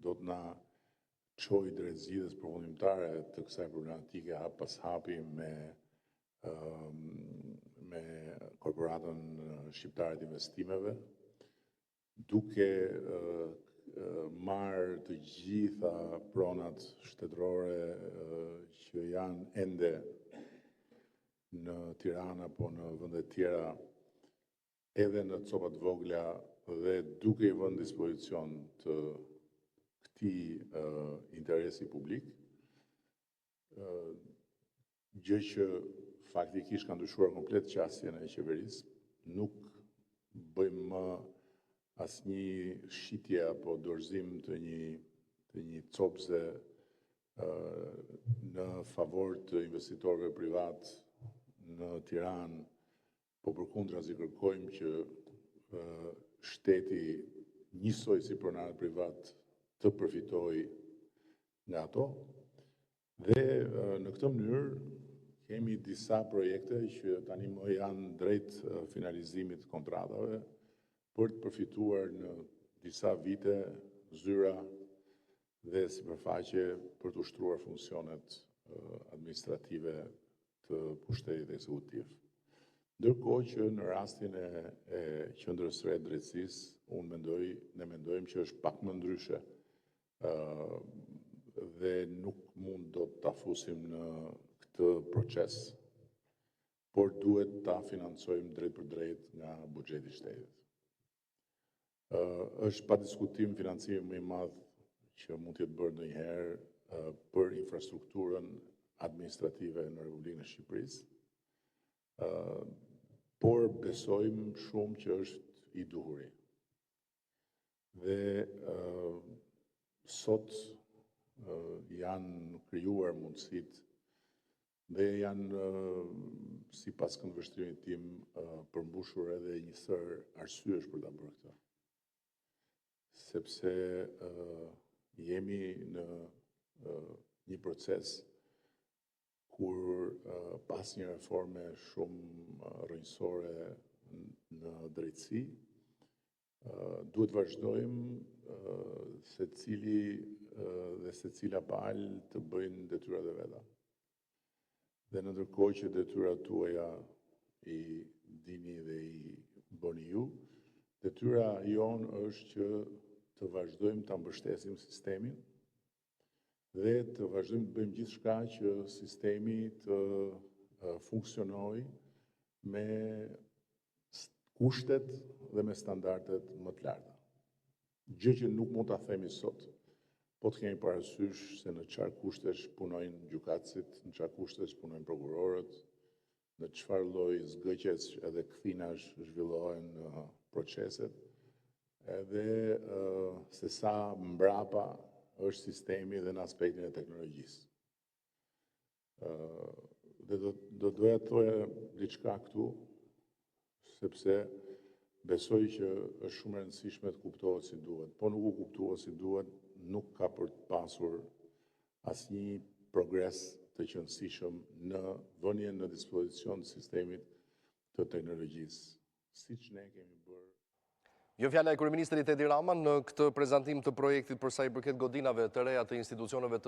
do të na çojë drejt zgjidhjes përfundimtare të kësaj problematike hap pas hapi me Korporatën Shqiptare të Investimeve, duke marrë të gjitha pronat shtetërore që janë ende në Tiranë apo në vende tjera, edhe në copat vogla dhe duke i vënë dispozicion të këtij interesi publik, gjë që faktikisht ka ndryshuar komplet qasjen e qeverisë, nuk bëjmë më asnjë shitje apo dorëzim të një copse në favor të investitorëve privat në Tiranë, po përkundrazi kërkojmë që shteti njësoj si pronarët privat të përfitojë nga ato. Dhe në këtë mënyrë kemi disa projekte që tani më janë drejt finalizimit të kontratave për të përfituar në disa vite zyra dhe sipërfaqe për të ushtruar funksionet administrative të pushtetit ekzekutiv. Ndërkohë që në rastin e qendrës së drejtësisë, ne mendojmë që është pak më ndryshe dhe nuk mund do të fusim në këtë proces, por duhet ta financojmë drejt për drejt nga buxheti i shtetit. Është pa diskutim financimi më i madh që mund të jetë bërë ndonjëherë për infrastrukturën administrative në Republikën e Shqipërisë, por besojmë shumë që është i duhuri. Dhe sot janë krijuar mundësitë dhe janë, sipas këndvështrimit tim, përmbushur edhe një sër arsyesh për ta bërë këtë. Sepse jemi në një proces kur pas një reforme shumë rrënjësore në drejtësi, duhet vazhdojmë secili dhe secila palë të bëjnë detyrat e veta. Dhe në ndërkohë që detyrat tuaja i dini dhe i bëni ju, detyra jonë është që të vazhdojmë të mbështesim sistemin dhe të vazhdojmë të bëjmë gjithçka që sistemi të funksionojë me kushtet dhe me standardet më të larta. Gjë që nuk mund ta themi sot, po të kemi parasysh se në çfarë kushtesh punojnë gjykatësit, në çfarë kushtesh punojnë prokurorët, në çfarë lloj zgëqjes edhe kthinash zhvillohen proceset, edhe se sa mbrapa është sistemi dhe në aspektin e teknologjisë. Dhe do doja të thoja diçka këtu, sepse besoj që është shumë e rëndësishme të kuptohet si duhet. Po nuk u kuptuar si duhet, nuk ka për të pasur asnjë progres të qëndrueshëm në vënien në dispozicion të sistemit të teknologjisë, siç ne kemi bërë. Jo fjala e kryeministrit Edi Rama në këtë prezantim të projektit për sa i përket godinave të reja të institucioneve të